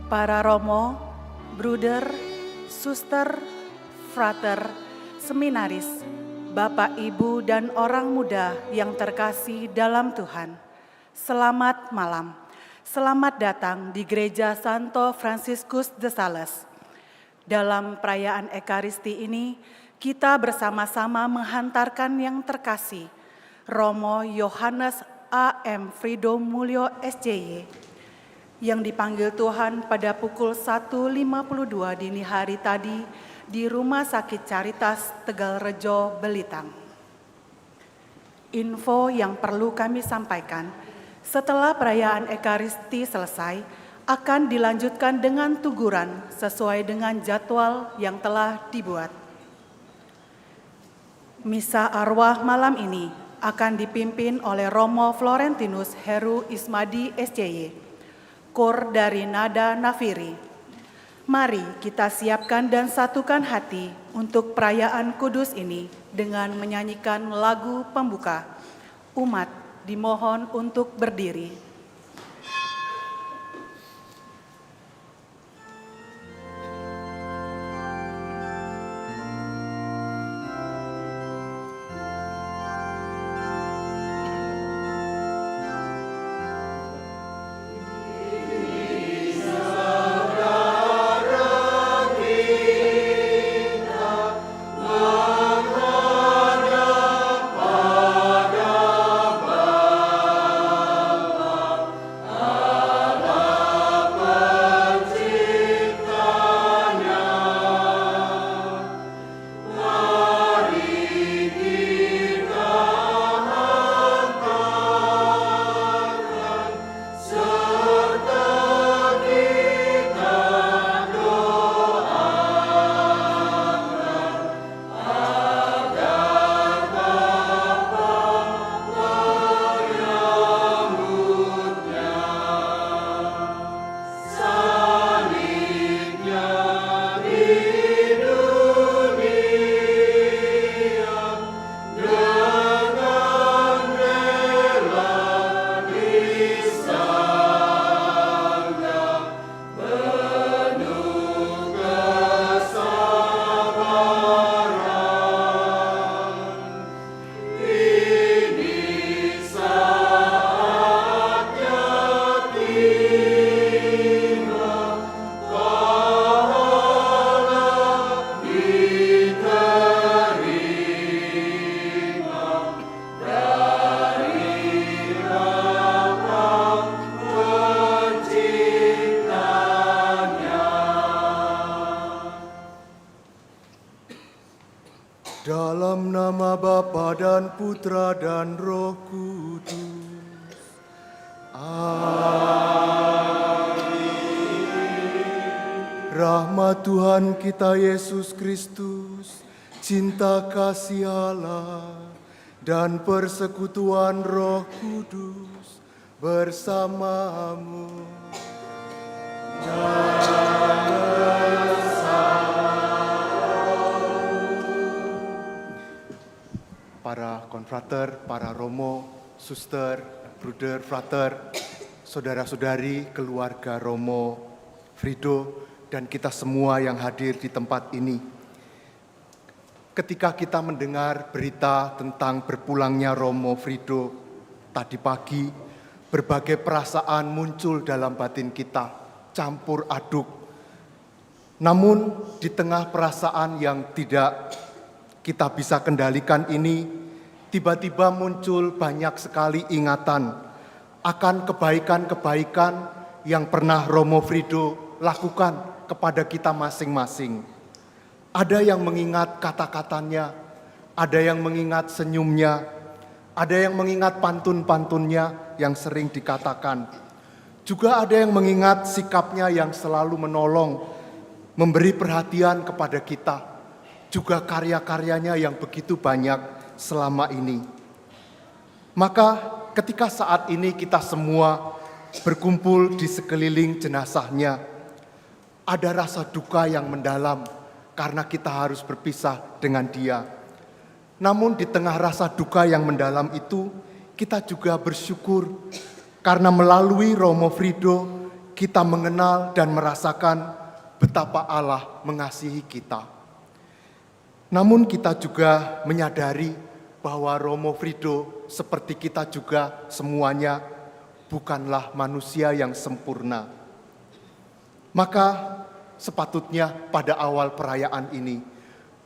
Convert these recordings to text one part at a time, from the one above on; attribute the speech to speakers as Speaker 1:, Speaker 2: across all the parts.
Speaker 1: para romo, bruder, suster, frater, seminaris, Bapak, Ibu, dan orang muda yang terkasih dalam Tuhan. Selamat malam. Selamat datang di Gereja Santo Franciscus de Sales. Dalam perayaan Ekaristi ini, kita bersama-sama menghantarkan yang terkasih, Romo Yohanes A.M. Frido Mulyo SJY, yang dipanggil Tuhan pada pukul 1.52 dini hari tadi di Rumah Sakit Caritas Tegalrejo, Belitang. Info yang perlu kami sampaikan, setelah perayaan Ekaristi selesai, akan dilanjutkan dengan tuguran sesuai dengan jadwal yang telah dibuat. Misa arwah malam ini akan dipimpin oleh Romo Florentinus Heru Ismadi SJY, Kor dari Nada Nafiri. Mari kita siapkan dan satukan hati untuk perayaan kudus ini dengan menyanyikan lagu pembuka. Umat dimohon untuk berdiri.
Speaker 2: Dalam nama Bapa dan Putra dan Roh Kudus. Amin. Rahmat Tuhan kita Yesus Kristus, cinta kasih Allah, dan persekutuan Roh Kudus bersamamu. Para konfrater, para romo, suster, bruder, frater, saudara-saudari, keluarga Romo Frido, dan kita semua yang hadir di tempat ini. Ketika kita mendengar berita tentang berpulangnya Romo Frido tadi pagi, berbagai perasaan muncul dalam batin kita, campur aduk. Namun di tengah perasaan yang tidak kita bisa kendalikan ini, tiba-tiba muncul banyak sekali ingatan akan kebaikan-kebaikan yang pernah Romo Frido lakukan kepada kita masing-masing. Ada yang mengingat kata-katanya, ada yang mengingat senyumnya, ada yang mengingat pantun-pantunnya yang sering dikatakan. Juga ada yang mengingat sikapnya yang selalu menolong, memberi perhatian kepada kita. Juga karya-karyanya yang begitu banyak selama ini. Maka ketika saat ini kita semua berkumpul di sekeliling jenazahnya, ada rasa duka yang mendalam karena kita harus berpisah dengan dia. Namun di tengah rasa duka yang mendalam itu, kita juga bersyukur karena melalui Romo Frido kita mengenal dan merasakan betapa Allah mengasihi kita. Namun kita juga menyadari bahwa Romo Frido seperti kita juga semuanya bukanlah manusia yang sempurna. Maka sepatutnya pada awal perayaan ini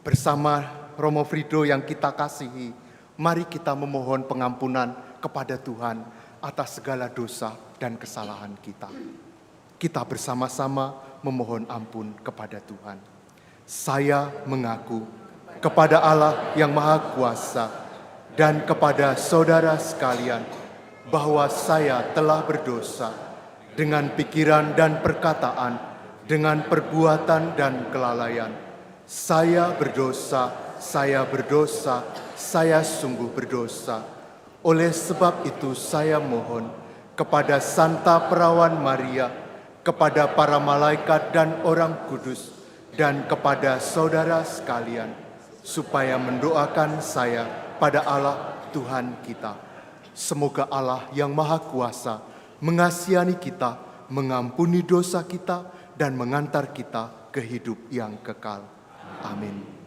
Speaker 2: bersama Romo Frido yang kita kasihi, mari kita memohon pengampunan kepada Tuhan atas segala dosa dan kesalahan kita. Kita bersama-sama memohon ampun kepada Tuhan. Saya mengaku kepada Allah yang Maha Kuasa dan kepada saudara sekalian bahwa saya telah berdosa dengan pikiran dan perkataan, dengan perbuatan dan kelalaian. Saya berdosa, saya sungguh berdosa. Oleh sebab itu saya mohon kepada Santa Perawan Maria, kepada para malaikat dan orang kudus, dan kepada saudara sekalian, supaya mendoakan saya pada Allah Tuhan kita. Semoga Allah yang Maha Kuasa mengasihani kita, mengampuni dosa kita, dan mengantar kita ke hidup yang kekal. Amin.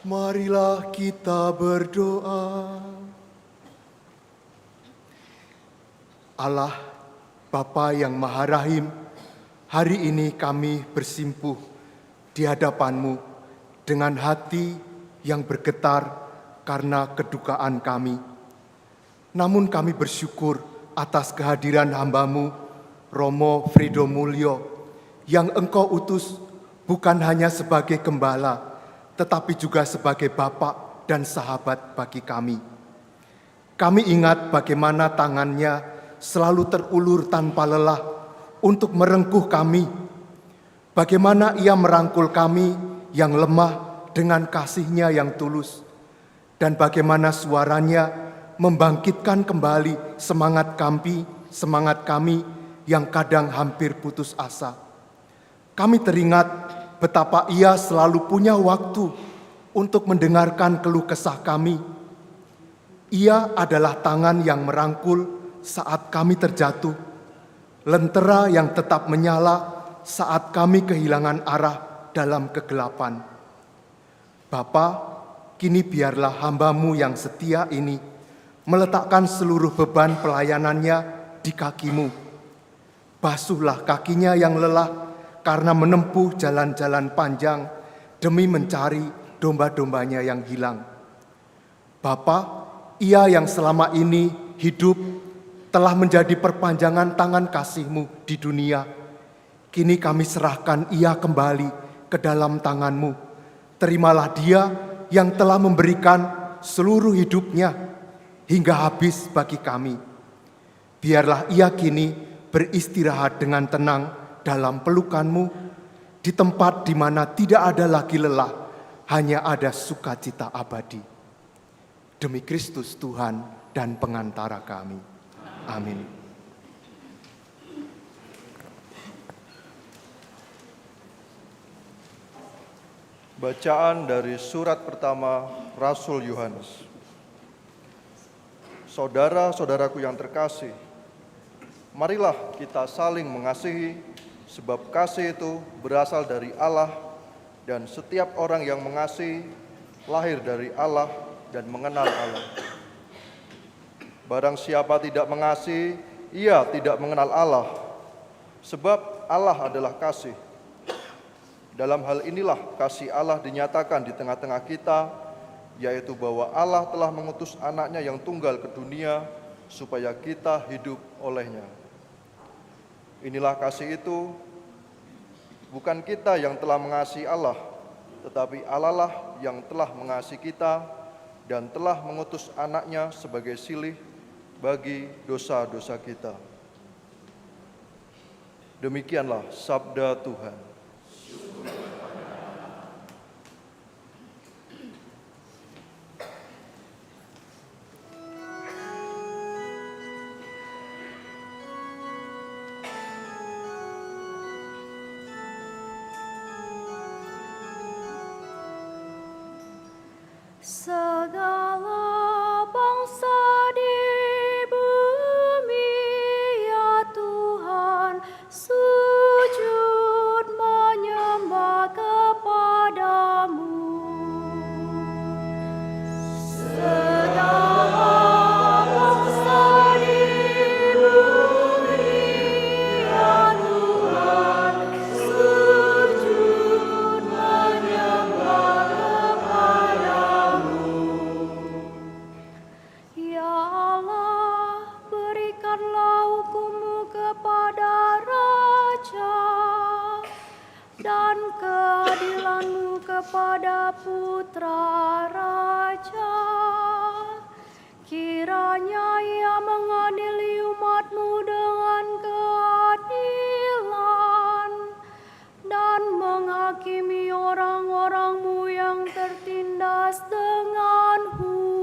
Speaker 2: Marilah kita berdoa. Allah, Bapa yang Maha Rahim, hari ini kami bersimpuh di hadapan-Mu dengan hati yang bergetar karena kedukaan kami. Namun kami bersyukur atas kehadiran hamba-Mu, Romo Frido Mulyo, yang Engkau utus bukan hanya sebagai gembala, tetapi juga sebagai bapak dan sahabat bagi kami. Kami ingat bagaimana tangannya selalu terulur tanpa lelah untuk merengkuh kami. Bagaimana ia merangkul kami yang lemah dengan kasih-Nya yang tulus. Dan bagaimana suaranya membangkitkan kembali semangat kami yang kadang hampir putus asa. Kami teringat betapa ia selalu punya waktu untuk mendengarkan keluh kesah kami. Ia adalah tangan yang merangkul saat kami terjatuh, lentera yang tetap menyala saat kami kehilangan arah dalam kegelapan. Bapa, kini biarlah hamba-Mu yang setia ini meletakkan seluruh beban pelayanannya di kaki-Mu. Basuhlah kakinya yang lelah karena menempuh jalan-jalan panjang demi mencari domba-dombanya yang hilang. Bapa, ia yang selama ini hidup telah menjadi perpanjangan tangan kasih-Mu di dunia. Kini kami serahkan ia kembali ke dalam tangan-Mu. Terimalah dia yang telah memberikan seluruh hidupnya hingga habis bagi kami. Biarlah ia kini beristirahat dengan tenang dalam pelukan-Mu, di tempat di mana tidak ada lagi lelah, hanya ada sukacita abadi. Demi Kristus Tuhan dan pengantara kami. Amin.
Speaker 3: Bacaan dari surat pertama Rasul Yohanes. Saudara-saudaraku yang terkasih, marilah kita saling mengasihi, sebab kasih itu berasal dari Allah, dan setiap orang yang mengasihi lahir dari Allah dan mengenal Allah. Barang siapa tidak mengasihi, ia tidak mengenal Allah, sebab Allah adalah kasih. Dalam hal inilah kasih Allah dinyatakan di tengah-tengah kita, yaitu bahwa Allah telah mengutus anaknya yang tunggal ke dunia supaya kita hidup olehnya. Inilah kasih itu, bukan kita yang telah mengasihi Allah, tetapi Allah lah yang telah mengasihi kita dan telah mengutus anaknya sebagai silih bagi dosa-dosa kita. Demikianlah sabda Tuhan.
Speaker 4: Segala bangsa di bumi, ya Tuhan, sujud menyembah kepadamu. Segala bangsa di bumi, ya Tuhan, sujud menyembah kepadamu. Ya Allah, berikanlah hukum-Mu kepada raja dan keadilan-Mu kepada putra raja. Kiranya ia mengadili umat-Mu dengan keadilan dan menghakimi orang-orang-Mu yang tertindas dengan hukum.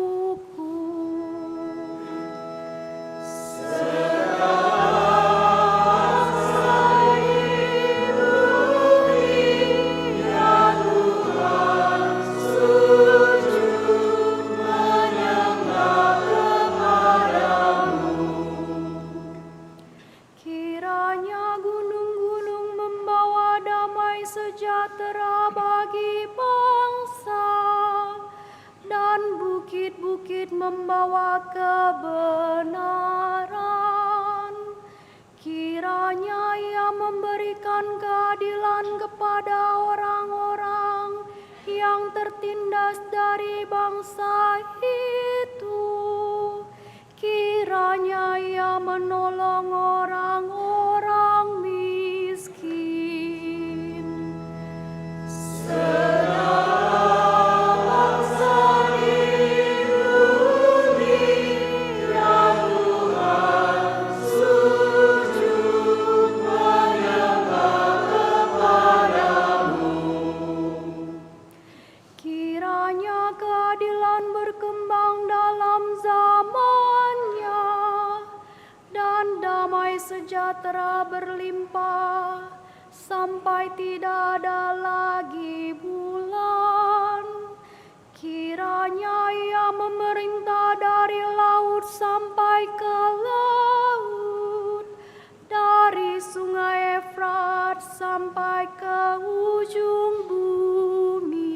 Speaker 4: Kiranya gunung-gunung membawa damai sejahtera bagi bangsa, dan bukit-bukit membawa kebenaran. Kiranya ia memberikan keadilan kepada orang-orang yang tertindas dari bangsa itu. Kiranya ia menolong orang-orang miskin. Kiranya keadilan berkembang dalam zamannya, dan damai sejahtera berlimpah sampai tidak ada lagi bulan. Kiranya ia memerintah dari laut sampai ke laut, dari sungai Efrat sampai ke ujung bumi.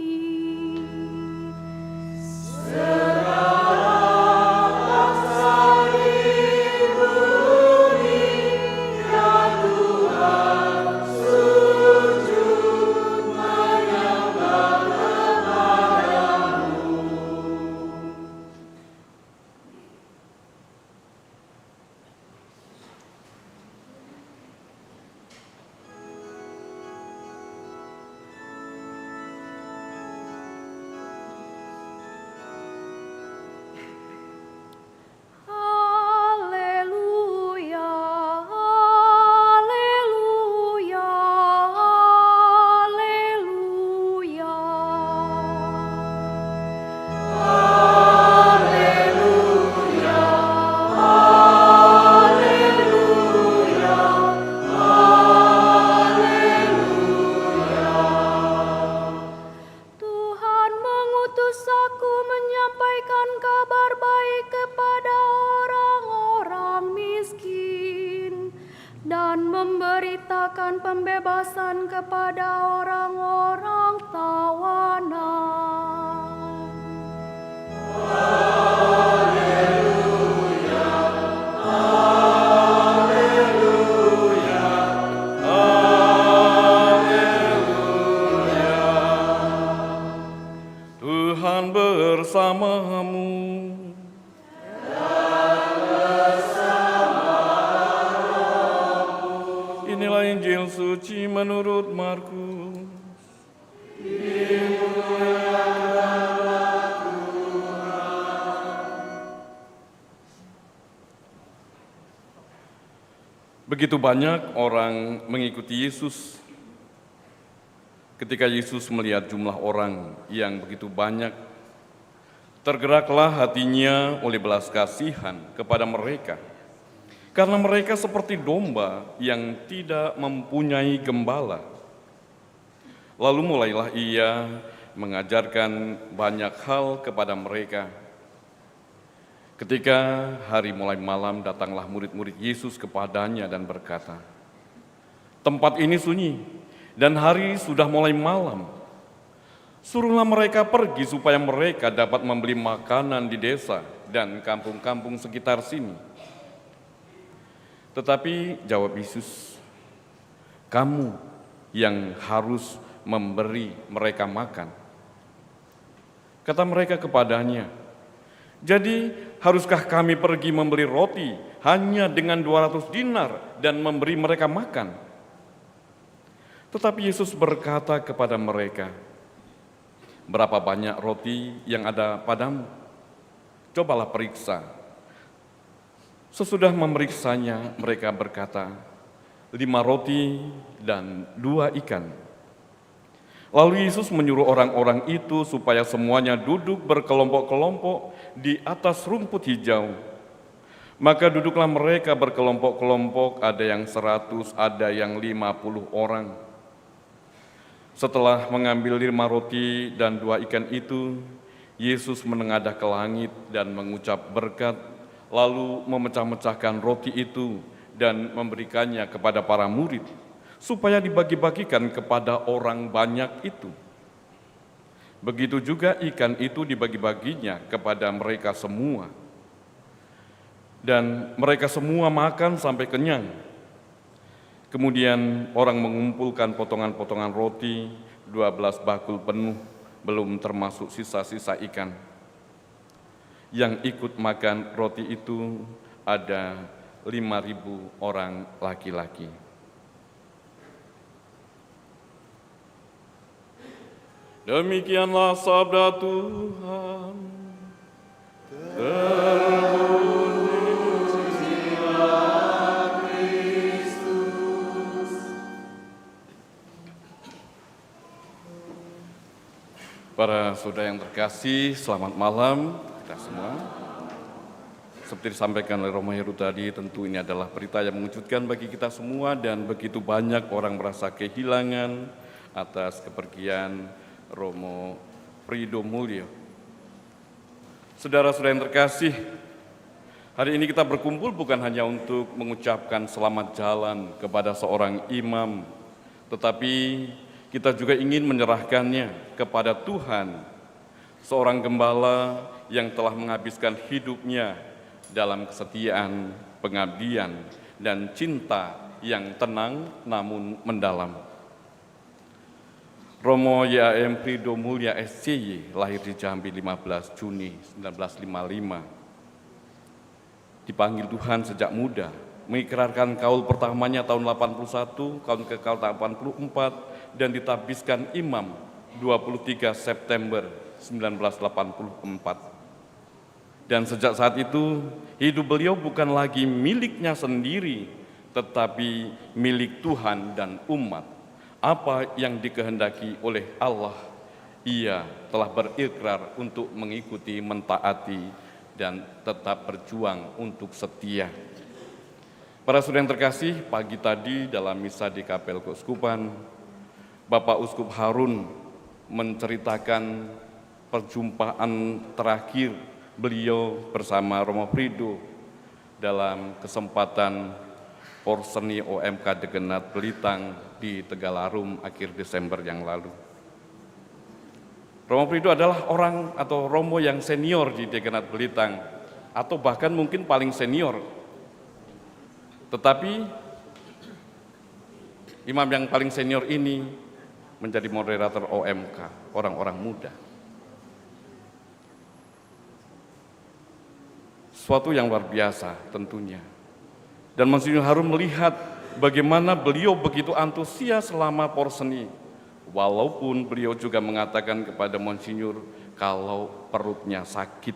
Speaker 4: memberikan pembebasan kepada orang-orang tawanan.
Speaker 5: Tuhan bersamamu. Inilah Injil suci menurut Markus. Begitu banyak orang mengikuti Yesus. Ketika Yesus melihat jumlah orang yang begitu banyak, tergeraklah hatinya oleh belas kasihan kepada mereka. Karena mereka seperti domba yang tidak mempunyai gembala. Lalu mulailah ia mengajarkan banyak hal kepada mereka. Ketika hari mulai malam, datanglah murid-murid Yesus kepadanya dan berkata, "Tempat ini sunyi, dan hari sudah mulai malam. Suruhlah mereka pergi supaya mereka dapat membeli makanan di desa dan kampung-kampung sekitar sini." Tetapi jawab Yesus, "Kamu yang harus memberi mereka makan." Kata mereka kepadanya, "Jadi haruskah kami pergi membeli roti hanya dengan 200 dinar dan memberi mereka makan?" Tetapi Yesus berkata kepada mereka, "Berapa banyak roti yang ada padamu? Cobalah periksa." Sesudah memeriksanya, mereka berkata, 5 roti dan 2 ikan. Lalu Yesus menyuruh orang-orang itu supaya semuanya duduk berkelompok-kelompok di atas rumput hijau. Maka duduklah mereka berkelompok-kelompok, ada yang 100, ada yang 50 orang. Setelah mengambil 5 roti dan 2 ikan itu, Yesus menengadah ke langit dan mengucap berkat, lalu memecah-mecahkan roti itu dan memberikannya kepada para murid, supaya dibagi-bagikan kepada orang banyak itu. Begitu juga ikan itu dibagi-baginya kepada mereka semua. Dan mereka semua makan sampai kenyang. Kemudian orang mengumpulkan potongan-potongan roti, 12 bakul penuh, belum termasuk sisa-sisa ikan. Yang ikut makan roti itu ada 5.000 orang laki-laki. Demikianlah sabda Tuhan. Para saudara yang terkasih, selamat malam kita semua. Seperti disampaikan oleh Romo Heru tadi, tentu ini adalah berita yang mengejutkan bagi kita semua dan begitu banyak orang merasa kehilangan atas kepergian Romo Frido Mulyo. Saudara-saudara yang terkasih, hari ini kita berkumpul bukan hanya untuk mengucapkan selamat jalan kepada seorang imam, tetapi kita juga ingin menyerahkannya kepada Tuhan, seorang gembala yang telah menghabiskan hidupnya dalam kesetiaan, pengabdian, dan cinta yang tenang namun mendalam. Romo YAM Frido Mulya SCY lahir di Jambi 15 Juni 1955. Dipanggil Tuhan sejak muda, mengikrarkan kaul pertamanya tahun 81, kaul ke kaul 84, dan ditabiskan imam 23 September 1984. Dan sejak saat itu, hidup beliau bukan lagi miliknya sendiri, tetapi milik Tuhan dan umat. Apa yang dikehendaki oleh Allah, ia telah berikrar untuk mengikuti, mentaati, dan tetap berjuang untuk setia. Para saudara yang terkasih, pagi tadi dalam misa di Kapel Keuskupan, Bapak Uskup Harun menceritakan perjumpaan terakhir beliau bersama Romo Frido dalam kesempatan Porseni OMK Degenat Belitang di Tegalarum akhir Desember yang lalu. Romo Frido adalah orang atau romo yang senior di Degenat Belitang, atau bahkan mungkin paling senior. Tetapi imam yang paling senior ini menjadi moderator OMK, orang-orang muda. Suatu yang luar biasa tentunya. Dan Monsinyur Harun melihat bagaimana beliau begitu antusias selama Porseni. Walaupun beliau juga mengatakan kepada Monsinyur kalau perutnya sakit.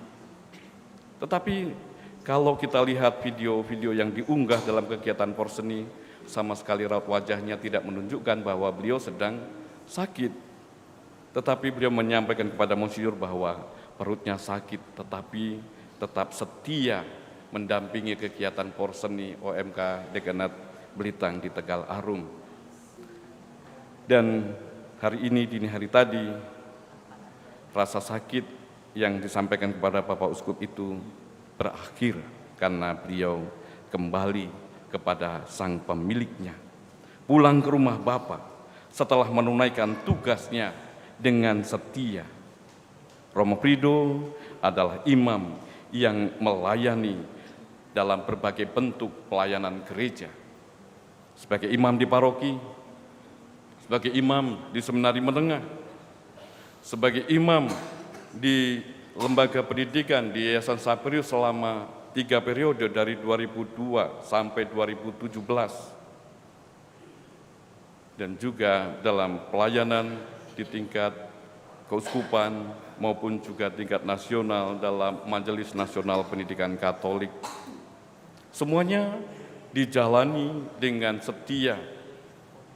Speaker 5: Tetapi kalau kita lihat video-video yang diunggah dalam kegiatan Porseni, sama sekali raut wajahnya tidak menunjukkan bahwa beliau sedang sakit. Tetapi beliau menyampaikan kepada Monsinyur bahwa perutnya sakit, tetapi tetap setia mendampingi kegiatan Porseni OMK Degenat Belitang di Tegal Arum. Dan hari ini, dini hari tadi, rasa sakit yang disampaikan kepada Bapak Uskup itu berakhir karena beliau kembali kepada sang pemiliknya. Pulang ke rumah Bapak setelah menunaikan tugasnya dengan setia. Romo Frido adalah imam yang melayani dalam berbagai bentuk pelayanan gereja. Sebagai imam di paroki, sebagai imam di seminari menengah, sebagai imam di lembaga pendidikan di Yayasan Saperius selama 3 periode dari 2002 sampai 2017. Dan juga dalam pelayanan di tingkat keuskupan maupun juga tingkat nasional dalam Majelis Nasional Pendidikan Katolik. Semuanya dijalani dengan setia.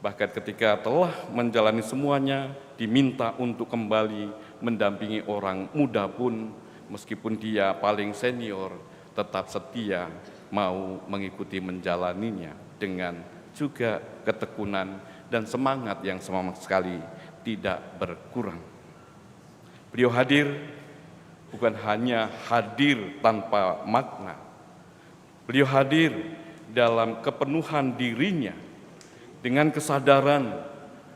Speaker 5: Bahkan ketika telah menjalani semuanya, diminta untuk kembali mendampingi orang muda pun, meskipun dia paling senior, tetap setia mau mengikuti menjalaninya dengan juga ketekunan dan semangat yang sama sekali tidak berkurang. Beliau hadir bukan hanya hadir tanpa makna. Beliau hadir dalam kepenuhan dirinya dengan kesadaran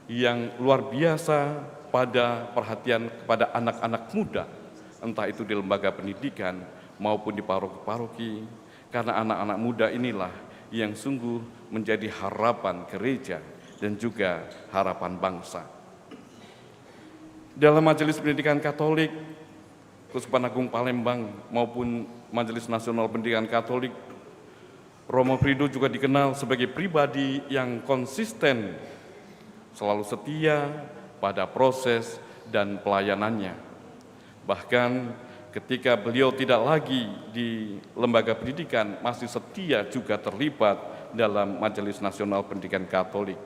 Speaker 5: yang luar biasa pada perhatian kepada anak-anak muda, entah itu di lembaga pendidikan maupun di paroki-paroki, karena anak-anak muda inilah yang sungguh menjadi harapan gereja dan juga harapan bangsa. Dalam Majelis Pendidikan Katolik, Keuskupan Agung Palembang maupun Majelis Nasional Pendidikan Katolik, Romo Frido juga dikenal sebagai pribadi yang konsisten, selalu setia pada proses dan pelayanannya. Bahkan ketika beliau tidak lagi di lembaga pendidikan, masih setia juga terlibat dalam Majelis Nasional Pendidikan Katolik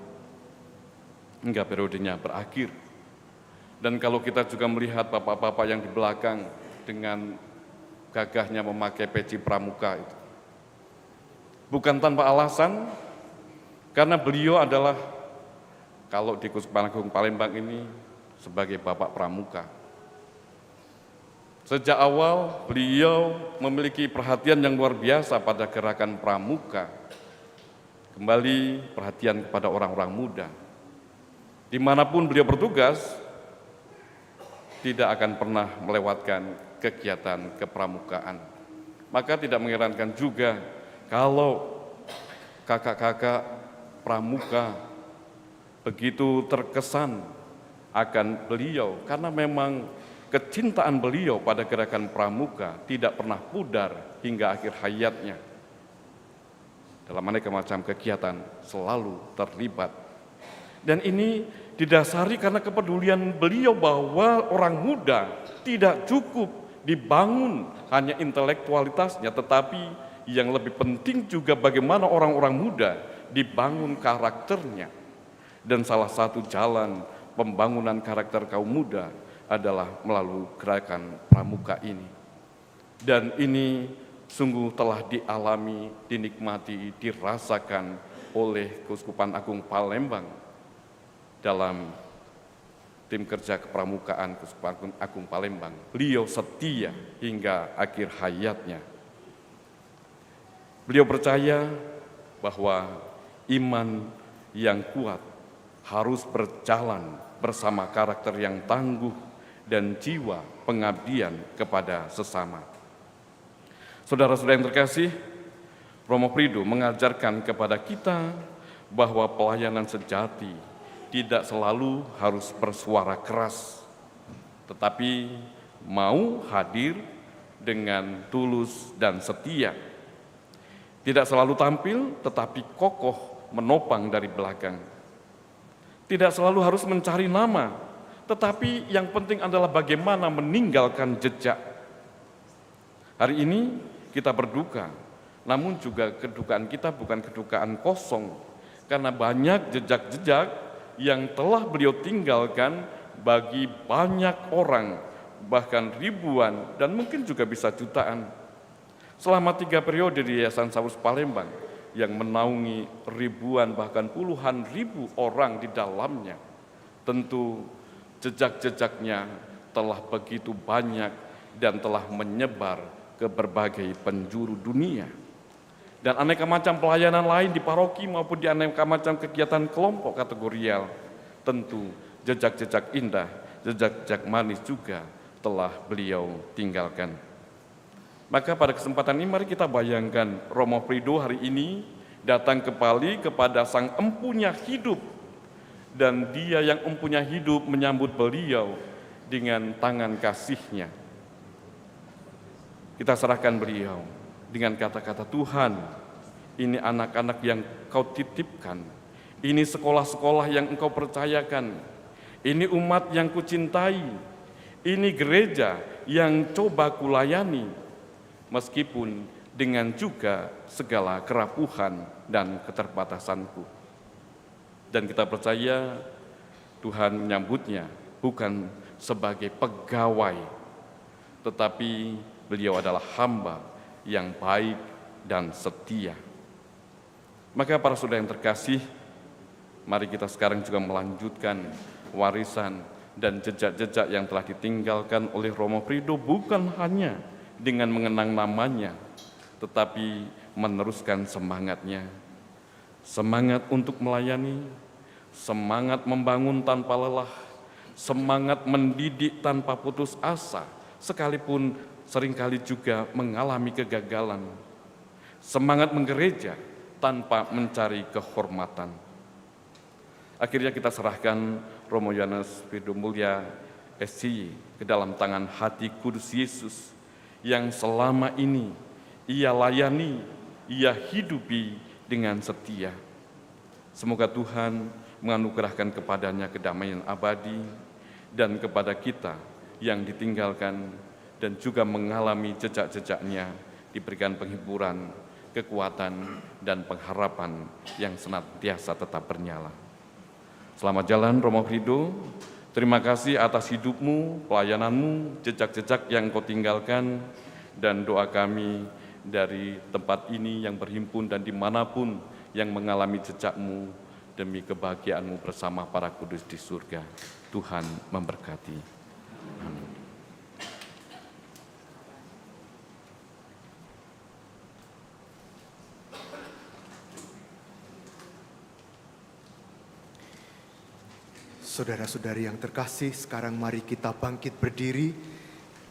Speaker 5: hingga periodenya berakhir. Dan kalau kita juga melihat bapak-bapak yang di belakang dengan gagahnya memakai peci pramuka itu, bukan tanpa alasan, karena beliau adalah, kalau di Keuskupan Agung Palembang ini, sebagai Bapak Pramuka. Sejak awal beliau memiliki perhatian yang luar biasa pada gerakan pramuka. Kembali perhatian kepada orang-orang muda. Dimanapun beliau bertugas, tidak akan pernah melewatkan kegiatan kepramukaan. Maka tidak mengherankan juga kalau kakak-kakak pramuka begitu terkesan akan beliau, karena memang kecintaan beliau pada gerakan pramuka tidak pernah pudar hingga akhir hayatnya. Dalam aneka macam kegiatan selalu terlibat. Dan ini didasari karena kepedulian beliau bahwa orang muda tidak cukup dibangun hanya intelektualitasnya, tetapi yang lebih penting juga bagaimana orang-orang muda dibangun karakternya. Dan salah satu jalan pembangunan karakter kaum muda adalah melalui gerakan pramuka ini. Dan ini sungguh telah dialami, dinikmati, dirasakan oleh Keuskupan Agung Palembang dalam tim kerja kepramukaan Keuskupan Agung Palembang. Beliau setia hingga akhir hayatnya. Beliau percaya bahwa iman yang kuat harus berjalan bersama karakter yang tangguh dan jiwa pengabdian kepada sesama. Saudara-saudara yang terkasih, Romo Frido mengajarkan kepada kita bahwa pelayanan sejati tidak selalu harus bersuara keras, tetapi mau hadir dengan tulus dan setia. Tidak selalu tampil, tetapi kokoh menopang dari belakang. Tidak selalu harus mencari nama, tetapi yang penting adalah bagaimana meninggalkan jejak. Hari ini kita berduka, namun juga kedukaan kita bukan kedukaan kosong, karena banyak jejak-jejak yang telah beliau tinggalkan bagi banyak orang, bahkan ribuan dan mungkin juga bisa jutaan. Selama 3 periode di Yayasan Saulus Palembang yang menaungi ribuan bahkan puluhan ribu orang di dalamnya, tentu jejak-jejaknya telah begitu banyak dan telah menyebar ke berbagai penjuru dunia. Dan aneka macam pelayanan lain di paroki maupun di aneka macam kegiatan kelompok kategorial, tentu jejak-jejak indah, jejak-jejak manis juga telah beliau tinggalkan. Maka pada kesempatan ini mari kita bayangkan Romo Frido hari ini datang kembali kepada Sang Empunya Hidup, dan Dia yang empunya hidup menyambut beliau dengan tangan kasih-Nya. Kita serahkan beliau dengan kata-kata, Tuhan, ini anak-anak yang Kau titipkan, ini sekolah-sekolah yang Engkau percayakan, ini umat yang Kucintai, ini gereja yang coba Kulayani, meskipun dengan juga segala kerapuhan dan keterbatasanku. Dan kita percaya Tuhan menyambutnya bukan sebagai pegawai, tetapi beliau adalah hamba yang baik dan setia. Maka para saudara yang terkasih, mari kita sekarang juga melanjutkan warisan dan jejak-jejak yang telah ditinggalkan oleh Romo Frido, bukan hanya dengan mengenang namanya, tetapi meneruskan semangatnya. Semangat untuk melayani, semangat membangun tanpa lelah, semangat mendidik tanpa putus asa, sekalipun seringkali juga mengalami kegagalan. Semangat menggereja tanpa mencari kehormatan. Akhirnya kita serahkan Romo Yohanes Frido Mulya SCY ke dalam tangan hati kudus Yesus, yang selama ini Ia layani, Ia hidupi dengan setia. Semoga Tuhan menganugerahkan kepadanya kedamaian abadi, dan kepada kita yang ditinggalkan dan juga mengalami jejak-jejaknya diberikan penghiburan, kekuatan, dan pengharapan yang senantiasa tetap bernyala. Selamat jalan Romo Frido. Terima kasih atas hidupmu, pelayananmu, jejak-jejak yang Kau tinggalkan, dan doa kami dari tempat ini yang berhimpun dan dimanapun yang mengalami jejakmu, demi kebahagiaanmu bersama para kudus di surga. Tuhan memberkati. Amin.
Speaker 2: Saudara-saudari yang terkasih, sekarang mari kita bangkit berdiri,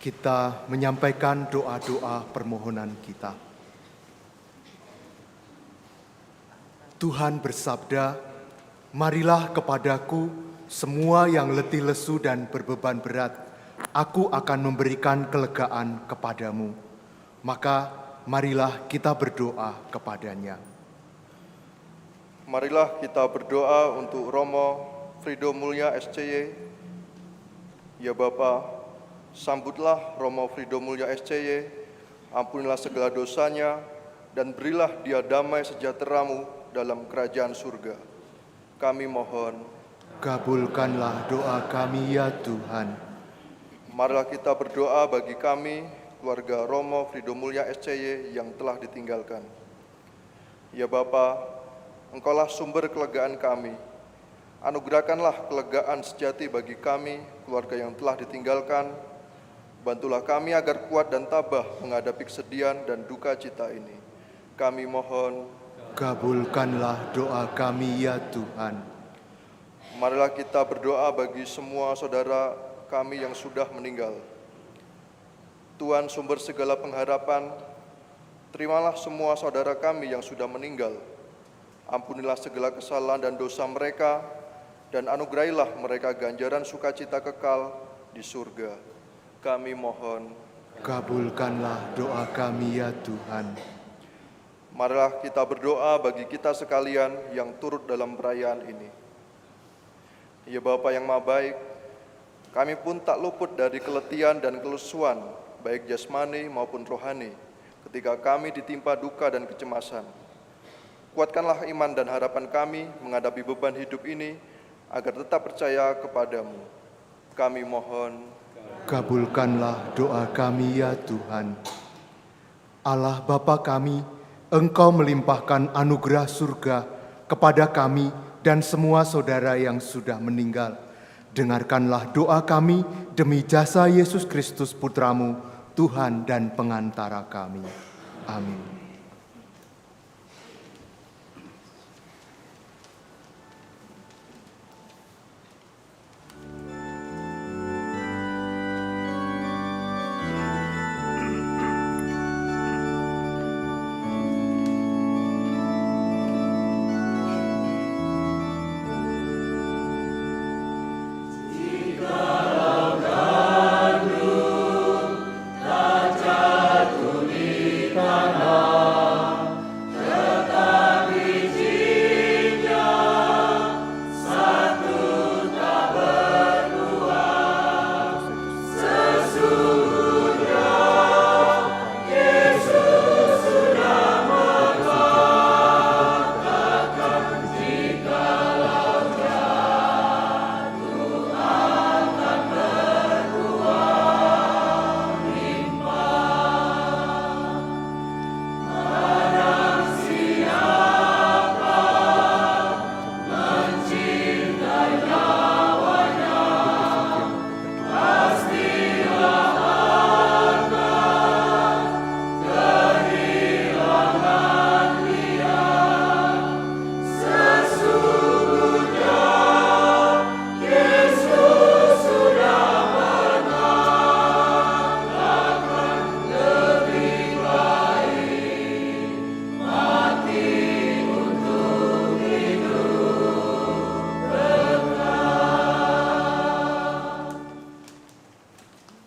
Speaker 2: kita menyampaikan doa-doa permohonan kita. Tuhan bersabda, marilah kepadaku semua yang letih lesu dan berbeban berat, aku akan memberikan kelegaan kepadamu. Maka marilah kita berdoa kepadanya.
Speaker 3: Marilah kita berdoa untuk Romo Frido Mulya SCY. Ya Bapa, sambutlah Romo Frido Mulya SCY, ampunilah segala dosanya, dan berilah dia damai sejahtera-Mu dalam kerajaan surga. Kami mohon,
Speaker 2: Kabulkanlah doa kami ya Tuhan.
Speaker 3: marilah kita berdoa bagi kami, keluarga Romo Frido Mulya SCY yang telah ditinggalkan. Ya Bapa, Engkaulah sumber kelegaan kami. Anugerahkanlah kelegaan sejati bagi kami, keluarga yang telah ditinggalkan. Bantulah kami agar kuat dan tabah menghadapi kesedihan dan duka cita ini. Kami mohon,
Speaker 2: Kabulkanlah doa kami ya Tuhan.
Speaker 3: Marilah kita berdoa bagi semua saudara kami yang sudah meninggal. Tuhan sumber segala pengharapan, terimalah semua saudara kami yang sudah meninggal. Ampunilah segala kesalahan dan dosa mereka, dan anugerahilah mereka ganjaran sukacita kekal di surga. Kami mohon.
Speaker 2: Kabulkanlah doa kami ya Tuhan.
Speaker 3: Marilah kita berdoa bagi kita sekalian yang turut dalam perayaan ini. Ya Bapa yang Maha Baik, kami pun tak luput dari keletihan dan kelesuan, baik jasmani maupun rohani, ketika kami ditimpa duka dan kecemasan. Kuatkanlah iman dan harapan kami menghadapi beban hidup ini, agar tetap percaya kepadamu. Kami mohon.
Speaker 2: Kabulkanlah doa kami ya Tuhan. Allah Bapa kami, Engkau melimpahkan anugerah surga kepada kami dan semua saudara yang sudah meninggal. Dengarkanlah doa kami demi jasa Yesus Kristus Putramu, Tuhan dan pengantara kami. Amin.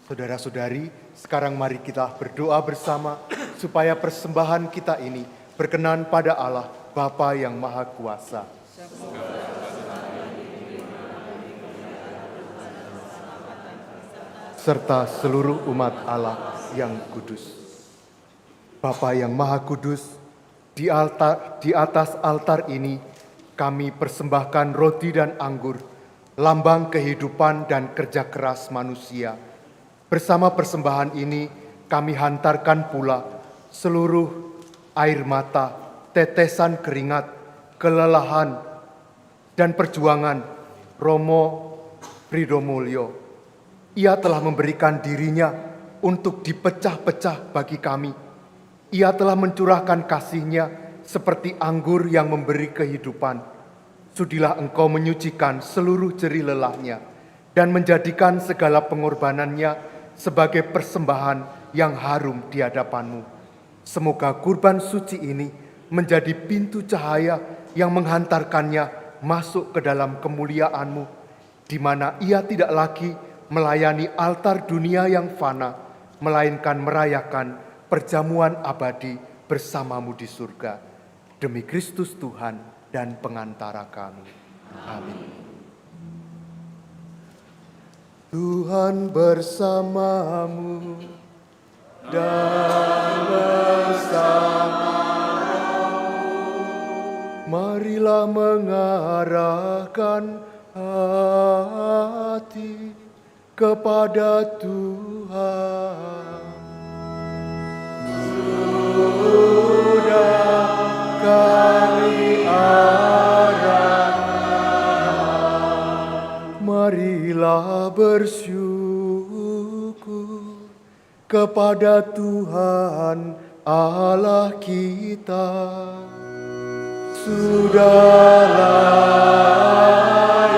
Speaker 2: Saudara-saudari, sekarang mari kita berdoa bersama supaya persembahan kita ini berkenan pada Allah, Bapa yang Maha Kuasa. Serta seluruh umat Allah yang kudus. Bapa yang Maha Kudus, di atas altar ini kami persembahkan roti dan anggur, lambang kehidupan dan kerja keras manusia. Bersama persembahan ini, kami hantarkan pula seluruh air mata, tetesan keringat, kelelahan, dan perjuangan Romo Pridomulyo. Ia telah memberikan dirinya untuk dipecah-pecah bagi kami. Ia telah mencurahkan kasih-Nya seperti anggur yang memberi kehidupan. Sudilah Engkau menyucikan seluruh jerih lelahnya dan menjadikan segala pengorbanannya sebagai persembahan yang harum di hadapan-Mu. Semoga kurban suci ini menjadi pintu cahaya yang menghantarkannya masuk ke dalam kemuliaan-Mu, di mana ia tidak lagi melayani altar dunia yang fana, melainkan merayakan perjamuan abadi bersama-Mu di surga. Demi Kristus Tuhan dan pengantara kami. Amin. Tuhan bersamamu dan bersamamu. Marilah mengarahkan hati kepada Tuhan. Sudah kami arahkan, marilah bersyukur kepada Tuhan Allah kita. sudah layak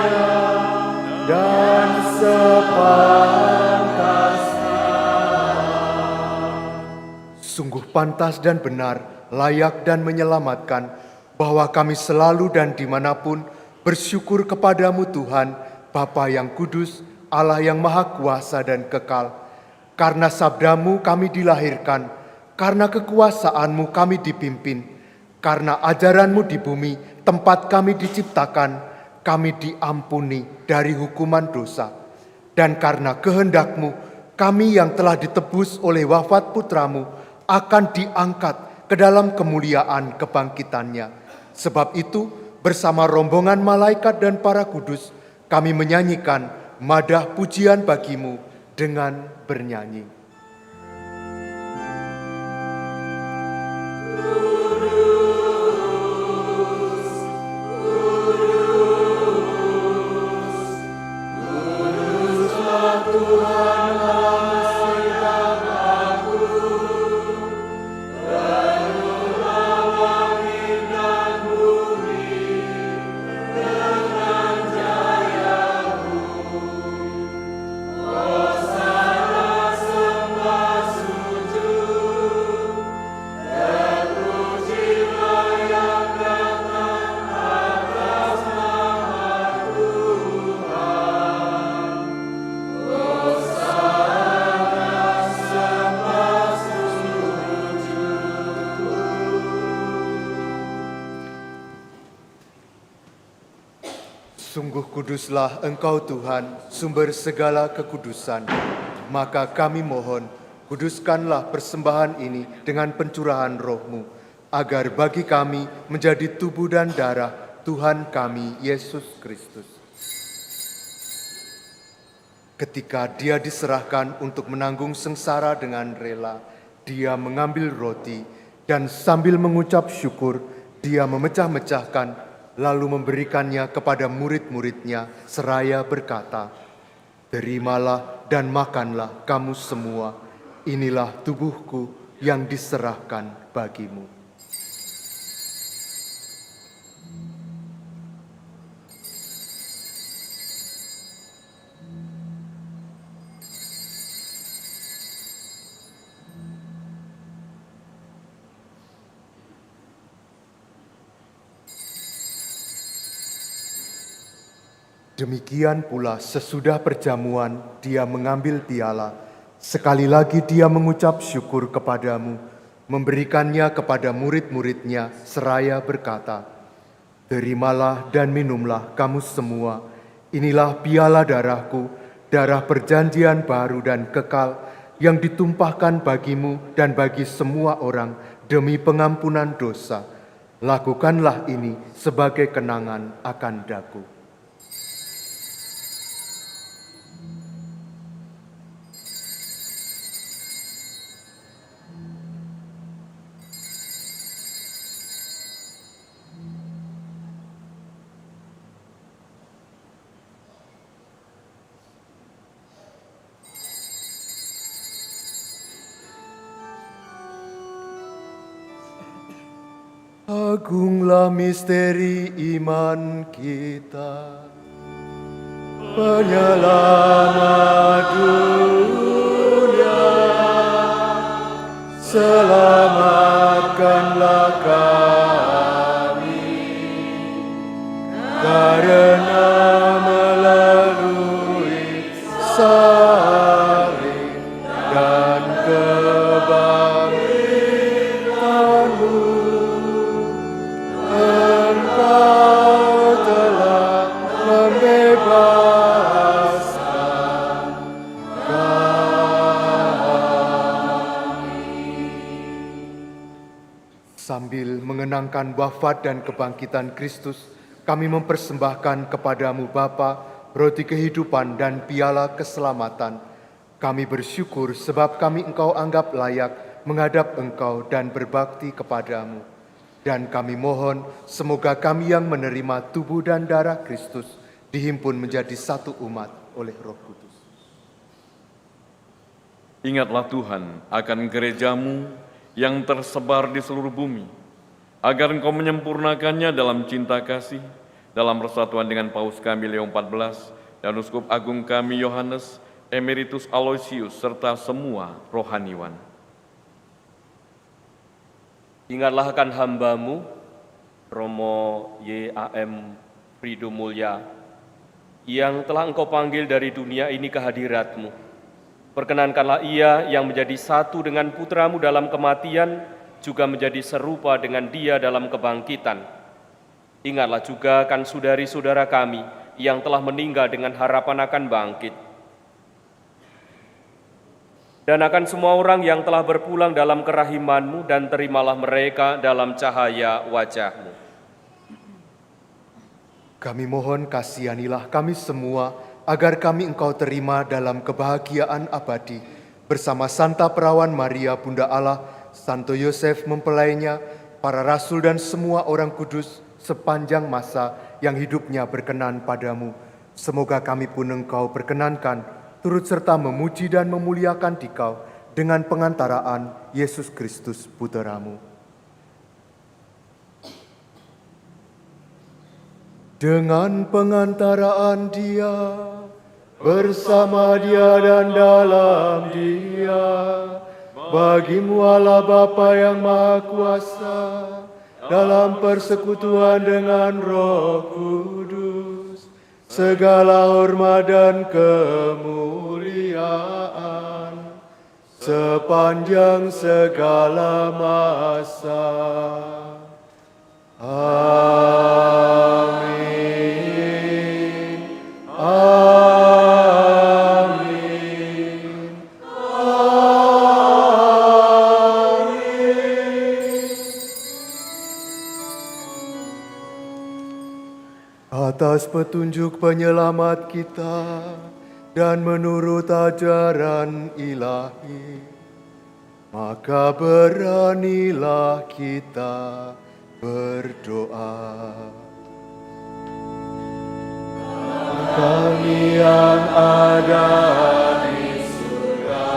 Speaker 2: dan sepantasnya. Sungguh pantas dan benar, layak dan menyelamatkan, bahwa kami selalu dan dimanapun bersyukur kepadamu Tuhan, Bapa yang kudus, Allah yang maha kuasa dan kekal. Karena sabdamu kami dilahirkan, karena kekuasaanmu kami dipimpin, karena ajaranmu di bumi, tempat kami diciptakan, kami diampuni dari hukuman dosa. Dan karena kehendakmu, kami yang telah ditebus oleh wafat putramu, akan diangkat ke dalam kemuliaan kebangkitannya. Sebab itu, bersama rombongan malaikat dan para kudus, kami menyanyikan madah pujian bagimu dengan bernyanyi. Sungguh kuduslah Engkau Tuhan, sumber segala kekudusan. Maka kami mohon, kuduskanlah persembahan ini dengan pencurahan roh-Mu, agar bagi kami menjadi tubuh dan darah Tuhan kami, Yesus Kristus. Ketika Dia diserahkan untuk menanggung sengsara dengan rela, Dia mengambil roti dan sambil mengucap syukur, Dia memecah-mecahkan, lalu memberikannya kepada murid-muridnya seraya berkata, "Terimalah dan makanlah kamu semua, inilah tubuhku yang diserahkan bagimu." Demikian pula sesudah perjamuan Dia mengambil piala. Sekali lagi Dia mengucap syukur kepadamu, memberikannya kepada murid-muridnya seraya berkata, "Terimalah dan minumlah kamu semua, inilah piala darahku, darah perjanjian baru dan kekal, yang ditumpahkan bagimu dan bagi semua orang demi pengampunan dosa. Lakukanlah ini sebagai kenangan akan daku." Agunglah misteri iman kita, penyelamat dunia. Selamatkanlah kami, karena melalui salib dan kebangkitan-Mu, Engkau telah membebaskan kami. Sambil mengenangkan wafat dan kebangkitan Kristus, kami mempersembahkan kepadamu Bapa, roti kehidupan dan piala keselamatan. Kami bersyukur sebab kami Engkau anggap layak menghadap Engkau dan berbakti kepadamu. Dan kami mohon, semoga kami yang menerima tubuh dan darah Kristus dihimpun menjadi satu umat oleh Roh Kudus.
Speaker 5: Ingatlah Tuhan akan gereja-Mu yang tersebar di seluruh bumi, agar Engkau menyempurnakannya dalam cinta kasih, dalam persatuan dengan Paus kami Leo XIV dan Uskup Agung kami Yohanes Emeritus Aloysius serta semua rohaniwan.
Speaker 6: Ingatlah akan hamba-Mu, Romo Y.A.M. Frido Mulya, yang telah Engkau panggil dari dunia ini ke hadirat-Mu. Perkenankanlah ia yang menjadi satu dengan putra-Mu dalam kematian, juga menjadi serupa dengan Dia dalam kebangkitan. Ingatlah juga akan saudari-saudara kami yang telah meninggal dengan harapan akan bangkit. Dan akan semua orang yang telah berpulang dalam kerahiman-Mu, dan terimalah mereka dalam cahaya wajah-Mu.
Speaker 2: Kami mohon kasihanilah kami semua, agar kami Engkau terima dalam kebahagiaan abadi, bersama Santa Perawan Maria Bunda Allah, Santo Yosef mempelainya, para rasul dan semua orang kudus sepanjang masa yang hidupnya berkenan padamu. Semoga kami pun Engkau perkenankan, turut serta memuji dan memuliakan Dikau dengan pengantaraan Yesus Kristus Putra-Mu. Dengan pengantaraan Dia, bersama Dia dan dalam Dia, bagi-Mu Allah Bapa yang Maha Kuasa, dalam persekutuan dengan Roh Kudus, segala hormat dan kemuliaan sepanjang segala masa. Amin. Amin. Atas petunjuk penyelamat kita dan menurut ajaran ilahi, maka beranilah kita berdoa. Kami yang ada di surga,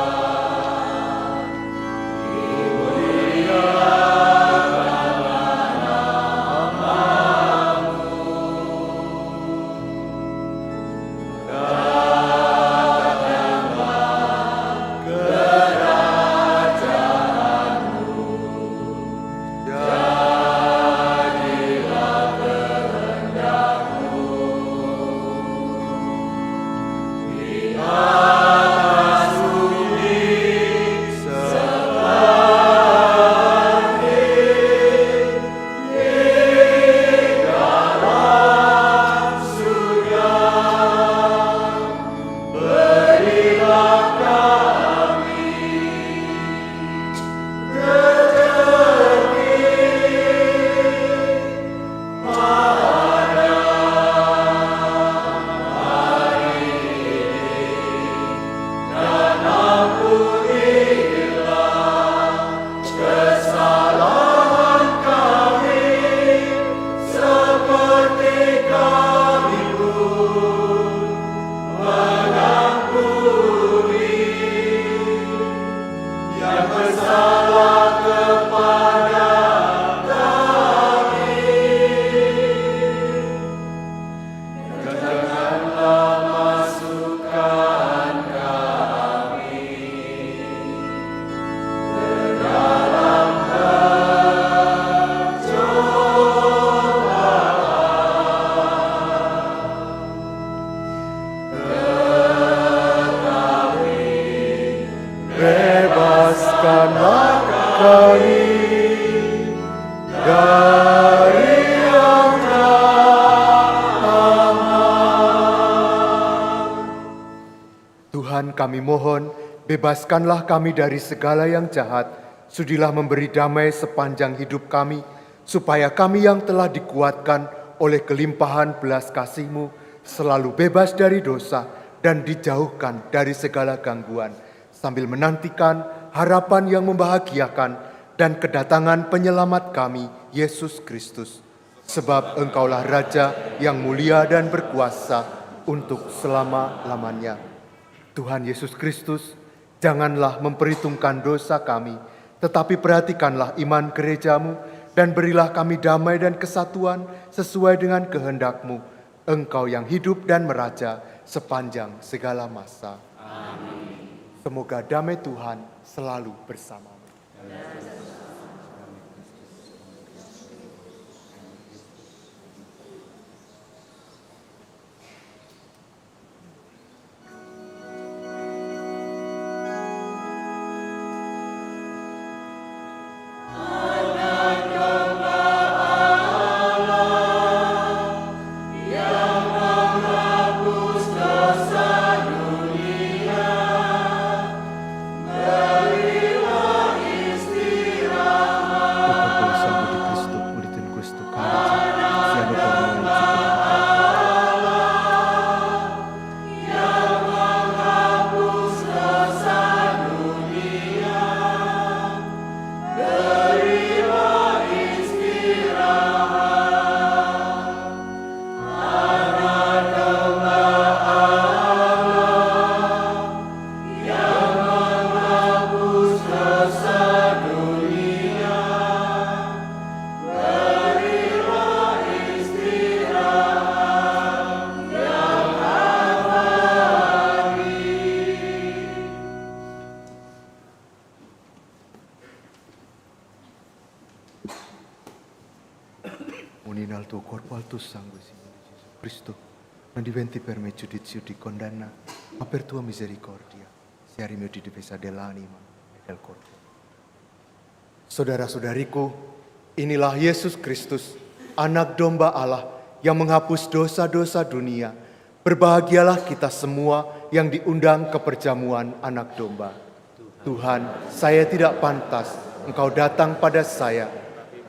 Speaker 2: bebaskanlah kami dari yang jahat. Tuhan, kami mohon, bebaskanlah kami dari segala yang jahat. Sudilah memberi damai sepanjang hidup kami, supaya kami yang telah dikuatkan oleh kelimpahan belas kasih-Mu selalu bebas dari dosa dan dijauhkan dari segala gangguan, sambil menantikan harapan yang membahagiakan dan kedatangan penyelamat kami, Yesus Kristus. Sebab Engkaulah Raja yang mulia dan berkuasa untuk selama-lamanya. Tuhan Yesus Kristus, janganlah memperhitungkan dosa kami, tetapi perhatikanlah iman gereja-Mu dan berilah kami damai dan kesatuan sesuai dengan kehendak-Mu, Engkau yang hidup dan meraja sepanjang segala masa. Amin. Semoga damai Tuhan selalu bersamamu. Uninal tuo corpo al tuo sangue, Signore Gesù Cristo, non diventi per me giudizio di condanna, ma per tua misericordia, sia rimio di difesa dell'anima e del corpo. Saudara-saudariku, inilah Yesus Kristus, anak domba Allah yang menghapus dosa-dosa dunia. Berbahagialah kita semua yang diundang ke perjamuan anak domba. Tuhan, saya tidak pantas Engkau datang pada saya,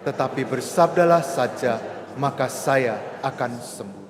Speaker 2: tetapi bersabdalah saja, maka saya akan sembuh.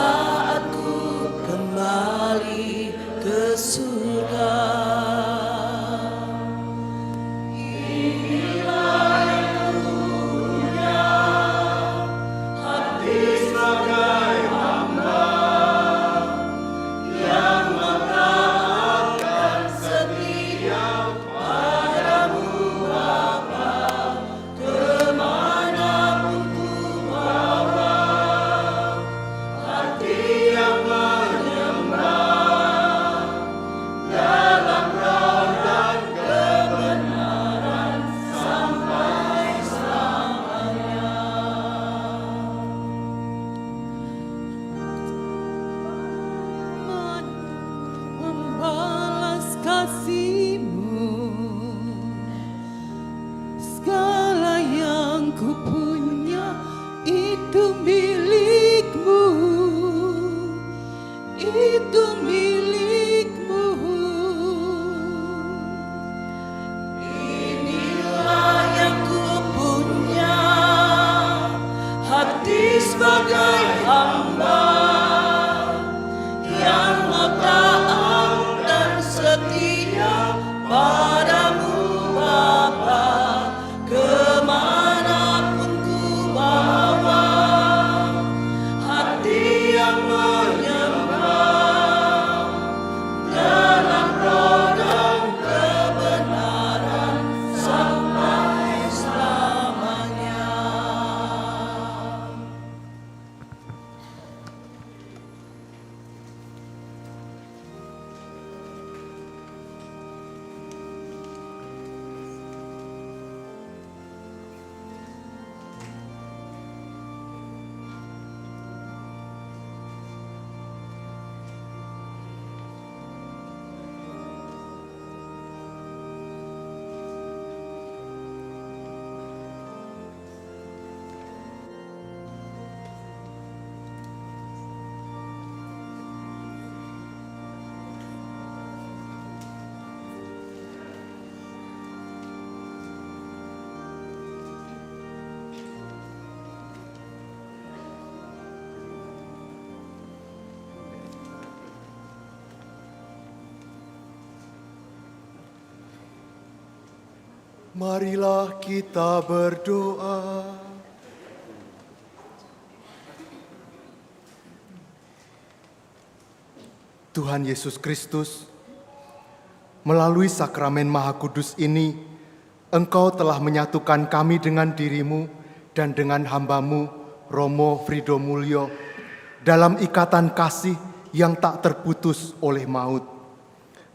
Speaker 7: saat ku kembali ke surga.
Speaker 8: Membalas kasih-Mu, segala yang ku punya itu milik-Mu, itu milik-Mu.
Speaker 7: Inilah yang ku punya, hati sebagai hamba yang taat dan setia padamu Bapa, kemanapun ku bawa, hati yang menyembah dalam roh dan kebenaran sampai selamanya.
Speaker 2: Marilah kita berdoa. Tuhan Yesus Kristus, melalui sakramen Maha Kudus ini, Engkau telah menyatukan kami dengan diri-Mu dan dengan hamba-Mu, Romo Frido Mulyo, dalam ikatan kasih yang tak terputus oleh maut.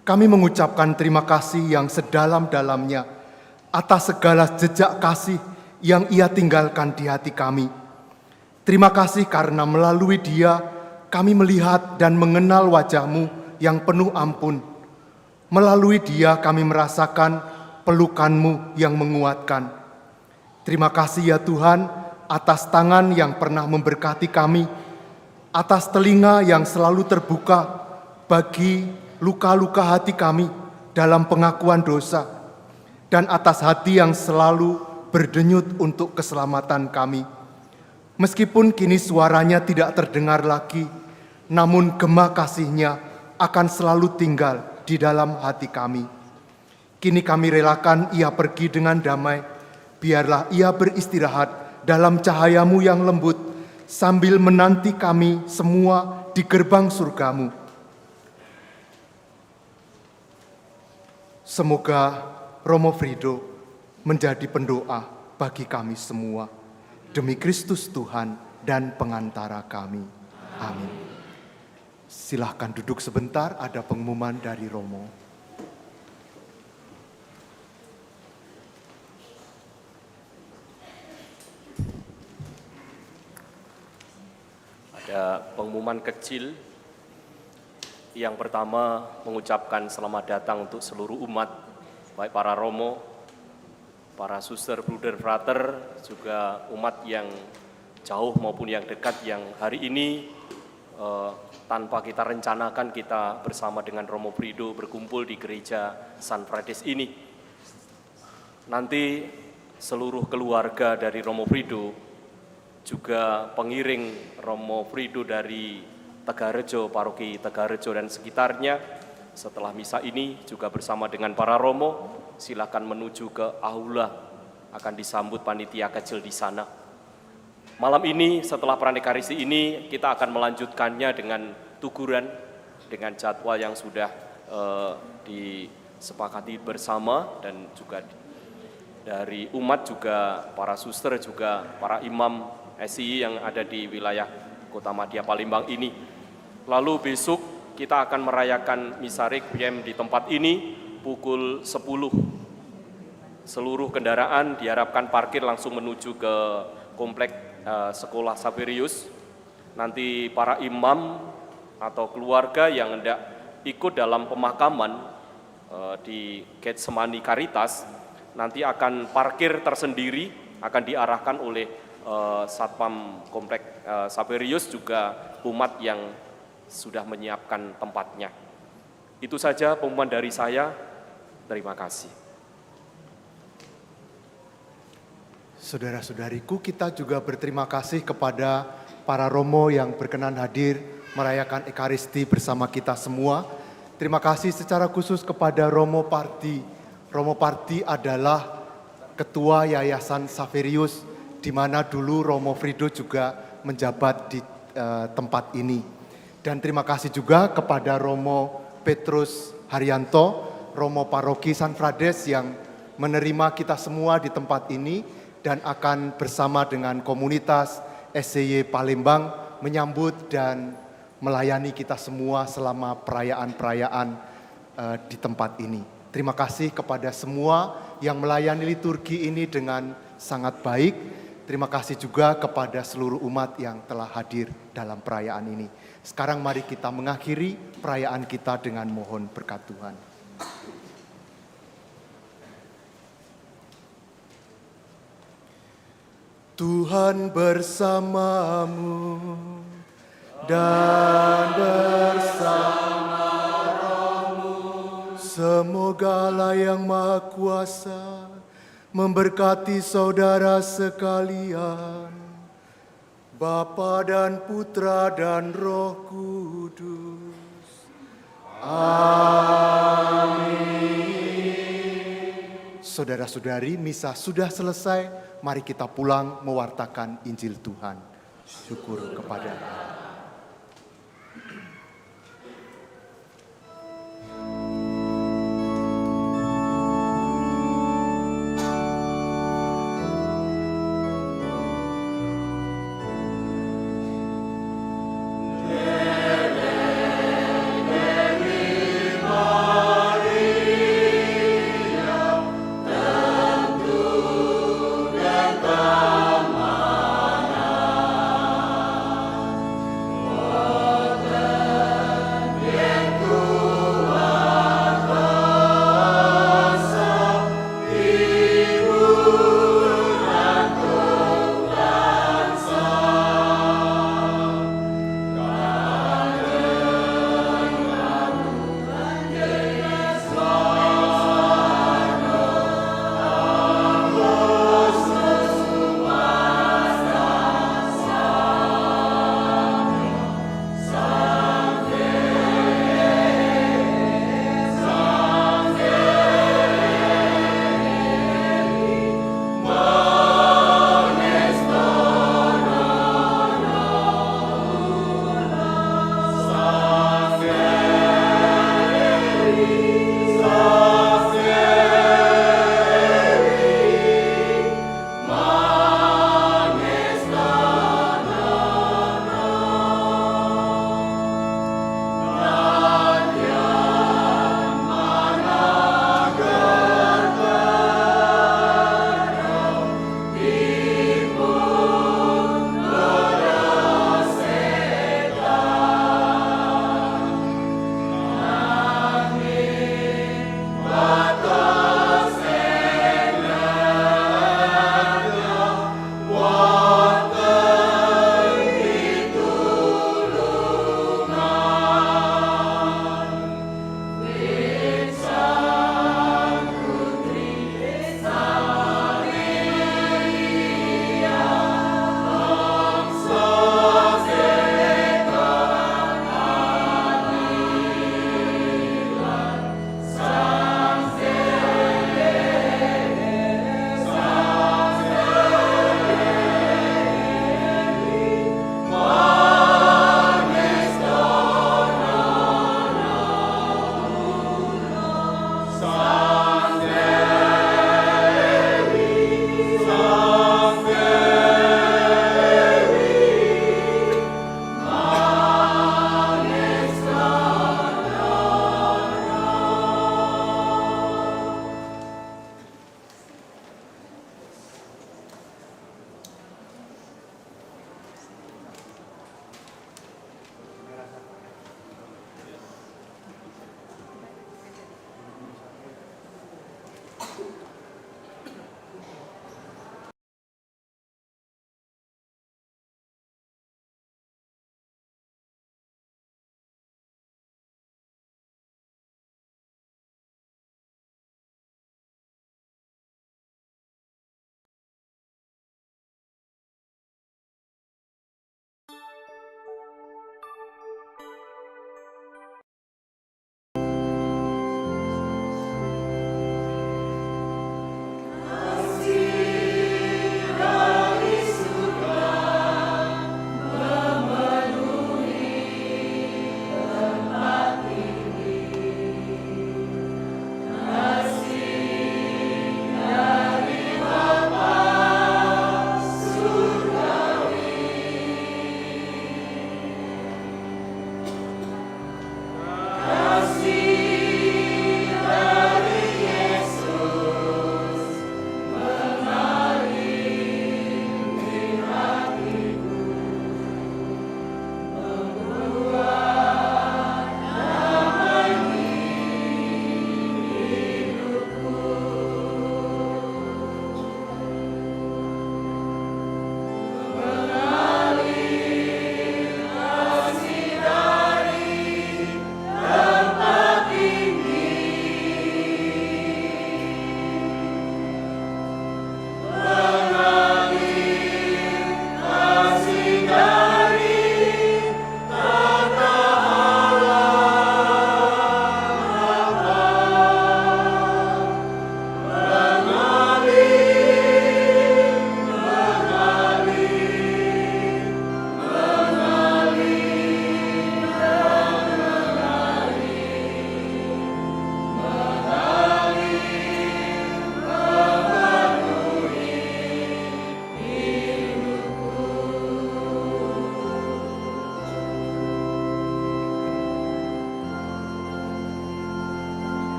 Speaker 2: Kami mengucapkan terima kasih yang sedalam-dalamnya atas segala jejak kasih yang Ia tinggalkan di hati kami. Terima kasih karena melalui Dia kami melihat dan mengenal wajah-Mu yang penuh ampun. Melalui Dia kami merasakan pelukan-Mu yang menguatkan. Terima kasih ya Tuhan atas tangan yang pernah memberkati kami, atas telinga yang selalu terbuka bagi luka-luka hati kami dalam pengakuan dosa, dan atas hati yang selalu berdenyut untuk keselamatan kami. Meskipun kini suaranya tidak terdengar lagi, namun gema kasih-Nya akan selalu tinggal di dalam hati kami. Kini kami relakan Ia pergi dengan damai, biarlah Ia beristirahat dalam cahaya-Mu yang lembut, sambil menanti kami semua di gerbang surga-Mu. Semoga Romo Frido menjadi pendoa bagi kami semua. Demi Kristus Tuhan dan pengantara kami. Amin. Silahkan duduk sebentar, ada pengumuman dari Romo.
Speaker 6: Ada pengumuman kecil. Yang pertama, mengucapkan selamat datang untuk seluruh umat, baik para romo, para suster, bruder, frater, juga umat yang jauh maupun yang dekat yang hari ini tanpa kita rencanakan kita bersama dengan Romo Frido berkumpul di gereja San Frades ini. Nanti seluruh keluarga dari Romo Frido, juga pengiring Romo Frido dari Tegarejo, paroki Tegarejo dan sekitarnya. Setelah misa ini juga bersama dengan para romo, silakan menuju ke aula, akan disambut panitia kecil di sana. Malam ini setelah Pranekarisi ini kita akan melanjutkannya dengan tuguran dengan jadwal yang sudah disepakati bersama, dan juga dari umat juga para suster juga para imam SI yang ada di wilayah Kota Madya Palembang ini. Lalu besok kita akan merayakan misa requiem di tempat ini pukul 10. Seluruh kendaraan diharapkan parkir langsung menuju ke komplek Sekolah Saverius. Nanti para imam atau keluarga yang hendak ikut dalam pemakaman di Getsemani Caritas nanti akan parkir tersendiri, akan diarahkan oleh Satpam Komplek Saverius, juga umat yang sudah menyiapkan tempatnya. Itu saja pengumuman dari saya. Terima kasih.
Speaker 2: Saudara-saudariku, kita juga berterima kasih kepada para romo yang berkenan hadir merayakan Ekaristi bersama kita semua. Terima kasih secara khusus kepada Romo Parti. Romo Parti adalah Ketua Yayasan Saverius, di mana dulu Romo Frido juga menjabat di tempat ini. Dan terima kasih juga kepada Romo Petrus Haryanto, Romo Paroki San Frades yang menerima kita semua di tempat ini dan akan bersama dengan komunitas SCY Palembang menyambut dan melayani kita semua selama perayaan-perayaan di tempat ini. Terima kasih kepada semua yang melayani liturgi ini dengan sangat baik. Terima kasih juga kepada seluruh umat yang telah hadir dalam perayaan ini. Sekarang mari kita mengakhiri perayaan kita dengan mohon berkat Tuhan. Tuhan bersamamu dan bersama rohmu. Semoga Allah yang Maha Kuasa memberkati saudara sekalian, Bapa dan Putra dan Roh Kudus. Amin. Saudara-saudari, misa sudah selesai. Mari kita pulang mewartakan Injil Tuhan. Syukur kepada Allah.